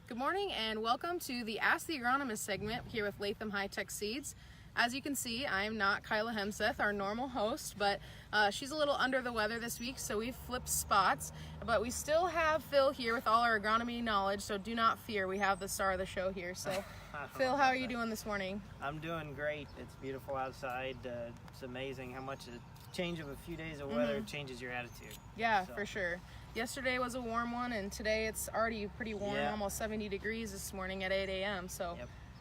Good morning and welcome to the Ask the Agronomist segment here with Latham High-Tech Seeds. As you can see, I am not Kyla Hemseth, our normal host, but she's a little under the weather this week, so we've flipped spots. But we still have Phil here with all our agronomy knowledge, so do not fear. We have the star of the show here. So, Phil, how are you doing this morning? I'm doing great. It's beautiful outside. It's amazing how much a change of a few days of weather changes your attitude. Yeah, for sure. Yesterday was a warm one, and today it's already pretty warm, almost 70 degrees this morning at 8 a.m. So.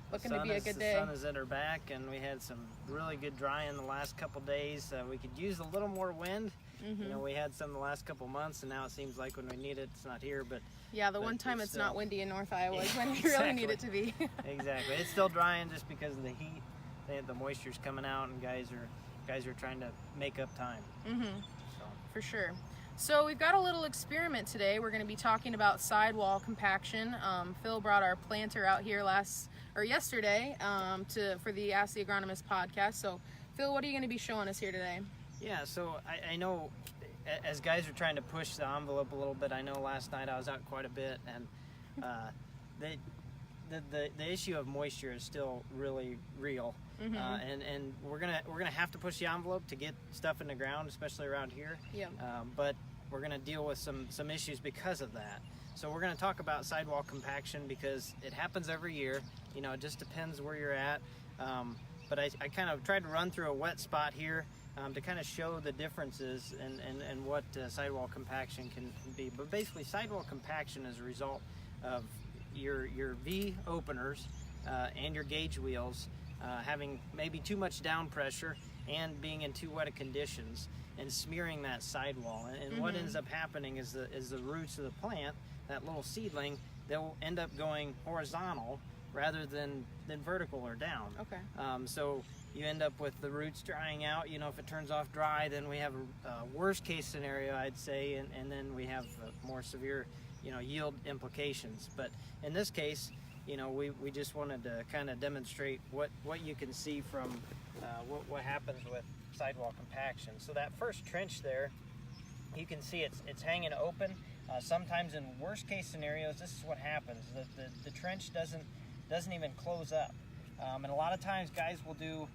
Looking to be a good day. The sun is at our back, and we had some really good drying the last couple days. We could use a little more wind. You know, we had some the last couple months, and now it seems like when we need it, it's not here. But yeah, the one time it's not windy in North Iowa is when you really need it to be. Exactly. It's still drying just because of the heat. The moisture's coming out, and guys are trying to make up time. For sure. So we've got a little experiment today. We're going to be talking about sidewall compaction. Phil brought our planter out here yesterday for the Ask the Agronomist podcast. So Phil, what are you going to be showing us here today? Yeah, so I know as guys are trying to push the envelope a little bit, I know last night I was out quite a bit, and the issue of moisture is still really real. And we're gonna have to push the envelope to get stuff in the ground, especially around here. But we're gonna deal with some issues because of that. So we're gonna talk about sidewall compaction because it happens every year. You know, it just depends where you're at. But I kind of tried to run through a wet spot here to kind of show the differences and what sidewall compaction can be. But basically, sidewall compaction is a result of your V openers and your gauge wheels having maybe too much down pressure and being in too wet conditions and smearing that sidewall. And what ends up happening is the roots of the plant, that little seedling, they'll end up going horizontal rather than vertical or down. So you end up with the roots drying out. You know, if it turns off dry, then we have a worst case scenario, I'd say, and then we have more severe, yield implications. But in this case, we just wanted to kind of demonstrate what you can see from what happens with sidewall compaction. So that first trench there, you can see it's hanging open. Sometimes in worst case scenarios, this is what happens. The trench doesn't even close up. And a lot of times guys will do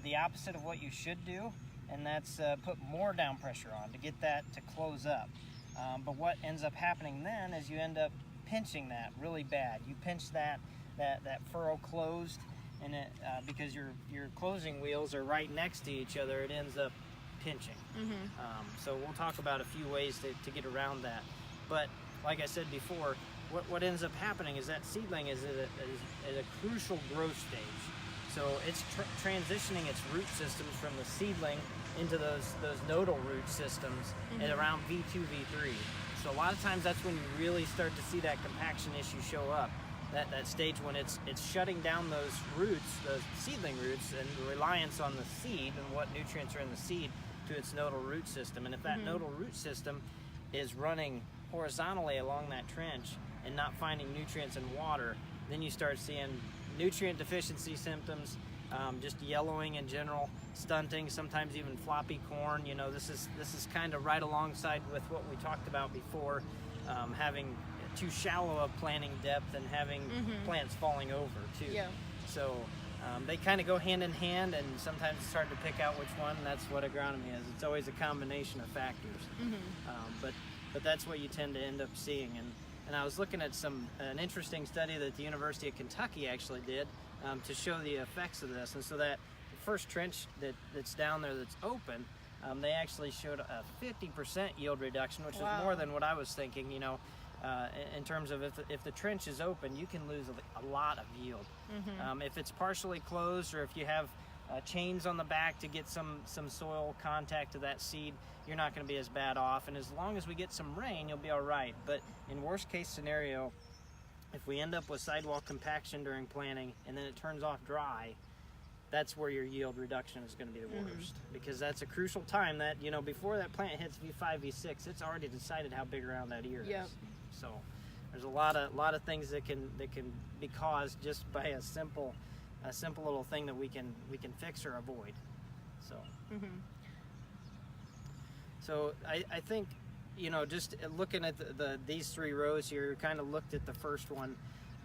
the opposite of what you should do, and that's put more down pressure on to get that to close up. But what ends up happening then is you end up pinching that really bad. You pinch that furrow closed, and because your closing wheels are right next to each other, it ends up pinching. So we'll talk about a few ways to get around that. But like I said before, what ends up happening is that seedling is at a crucial growth stage. So it's transitioning its root systems from the seedling into those nodal root systems at around V2, V3. So a lot of times that's when you really start to see that compaction issue show up. That stage when it's shutting down those roots, those seedling roots, and the reliance on the seed and what nutrients are in the seed to its nodal root system. And if that nodal root system is running horizontally along that trench and not finding nutrients and water, then you start seeing nutrient deficiency symptoms, just yellowing in general, stunting, sometimes even floppy corn. This is kind of right alongside with what we talked about before, having too shallow a planting depth and having plants falling over too. So they kind of go hand in hand, and sometimes it's hard to pick out which one. That's what agronomy is. It's always a combination of factors. But that's what you tend to end up seeing. And I was looking at an interesting study that the University of Kentucky actually did to show the effects of this. And so that first trench that's down there that's open, they actually showed a 50% yield reduction, which is more than what I was thinking. In terms of if the trench is open, you can lose a lot of yield. If it's partially closed, or if you have chains on the back to get some soil contact to that seed, you're not going to be as bad off. And as long as we get some rain, you'll be all right. But in worst case scenario, if we end up with sidewall compaction during planting and then it turns off dry, that's where your yield reduction is going to be the worst, because that's a crucial time that, before that plant hits V5, V6, it's already decided how big around that ear is. So there's a lot of things that can be caused just by a simple little thing that we can fix or avoid. So so I think, just looking at these three rows here, kind of looked at the first one.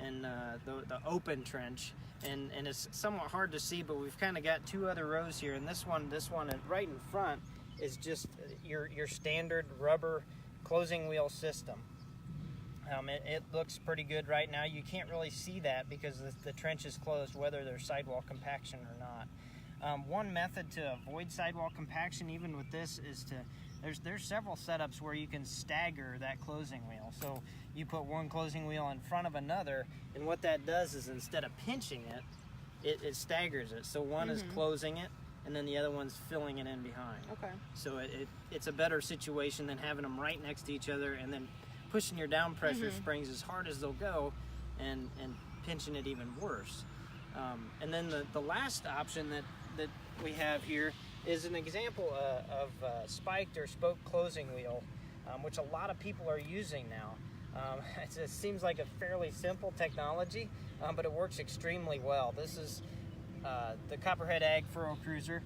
and the open trench, and it's somewhat hard to see, but we've kind of got two other rows here, and this one right in front is just your standard rubber closing wheel system. It looks pretty good right now. You can't really see that because the trench is closed, whether there's sidewall compaction or not. One method to avoid sidewall compaction, even with this, is there's several setups where you can stagger that closing wheel. So you put one closing wheel in front of another, and what that does is instead of pinching it staggers it. So one is closing it, and then the other one's filling it in behind. Okay. So it's a better situation than having them right next to each other and then pushing your down pressure springs as hard as they'll go and pinching it even worse. And then the last option that we have here is an example of spiked or spoke closing wheel, which a lot of people are using now. It seems like a fairly simple technology, but it works extremely well. This is the Copperhead Ag Furrow Cruiser,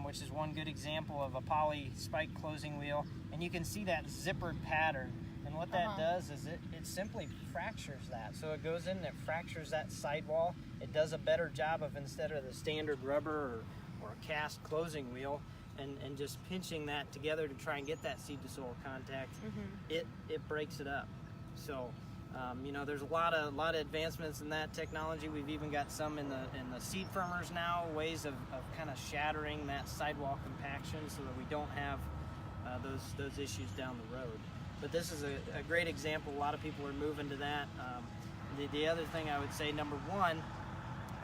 which is one good example of a poly spike closing wheel, and you can see that zippered pattern. And what that does is it simply fractures that. So it goes in and it fractures that sidewall. It does a better job of, instead of the standard rubber or cast closing wheel, and just pinching that together to try and get that seed to soil contact, it breaks it up. So there's a lot of advancements in that technology. We've even got some in the seed firmers now, ways of kind of shattering that sidewall compaction so that we don't have those issues down the road. But this is a great example. A lot of people are moving to that. The other thing I would say, number one,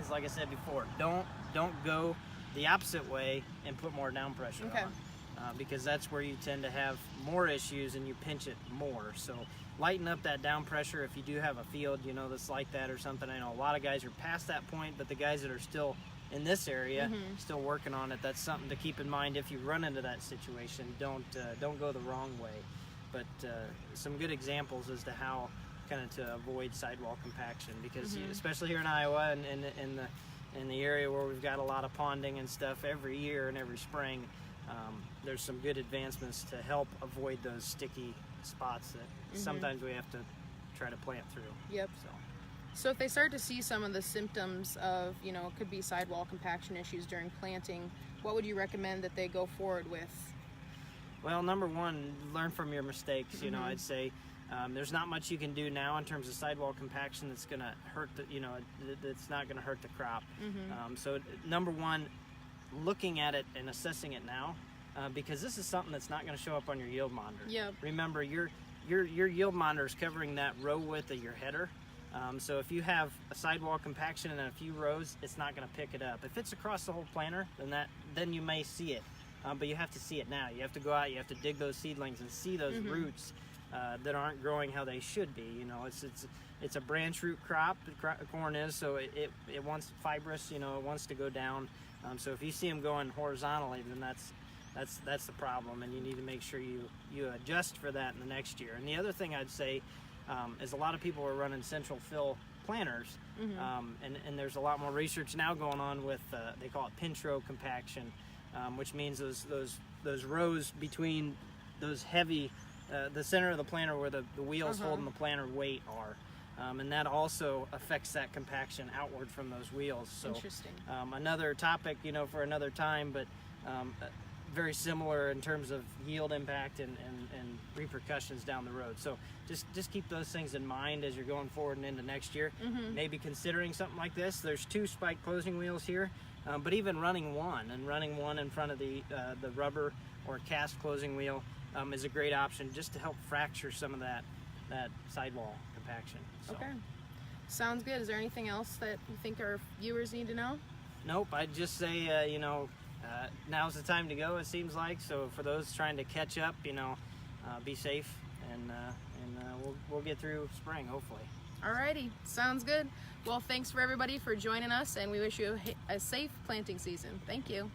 is, like I said before, don't go the opposite way and put more down pressure on, because that's where you tend to have more issues and you pinch it more. So lighten up that down pressure if you do have a field, that's like that or something. I know a lot of guys are past that point, but the guys that are still in this area, still working on it, that's something to keep in mind if you run into that situation. Don't go the wrong way. But some good examples as to how to avoid sidewall compaction, because especially here in Iowa and in the area where we've got a lot of ponding and stuff every year and every spring, there's some good advancements to help avoid those sticky spots that sometimes we have to try to plant through. Yep. So if they start to see some of the symptoms of, it could be sidewall compaction issues during planting, what would you recommend that they go forward with? Well, number one, learn from your mistakes. I'd say there's not much you can do now in terms of sidewall compaction that's going to hurt that's not going to hurt the crop. So number one, looking at it and assessing it now, because this is something that's not going to show up on your yield monitor. Yep. Remember, your yield monitor is covering that row width of your header. So if you have a sidewall compaction in a few rows, it's not going to pick it up. If it's across the whole planter, then you may see it. But you have to see it now. You have to go out, you have to dig those seedlings and see those roots that aren't growing how they should be. It's a branch root crop, corn is, so it wants fibrous, it wants to go down. So if you see them going horizontally, then that's the problem, and you need to make sure you adjust for that in the next year. And the other thing I'd say is a lot of people are running central fill planters, and there's a lot more research now going on with, they call it pinch row compaction, which means those rows between those heavy, the center of the planter where the wheels holding the planter weight are. And that also affects that compaction outward from those wheels. So, interesting. Another topic, for another time, but very similar in terms of yield impact and repercussions down the road. So just keep those things in mind as you're going forward and into next year. Maybe considering something like this. There's 2 spike closing wheels here. But even running one in front of the rubber or cast closing wheel is a great option, just to help fracture some of that sidewall compaction. So. Okay. Sounds good. Is there anything else that you think our viewers need to know? Nope. I'd just say, now's the time to go, it seems like. So for those trying to catch up, be safe, and we'll get through spring, hopefully. Alrighty, sounds good. Well, thanks for everybody for joining us, and we wish you a safe planting season. Thank you.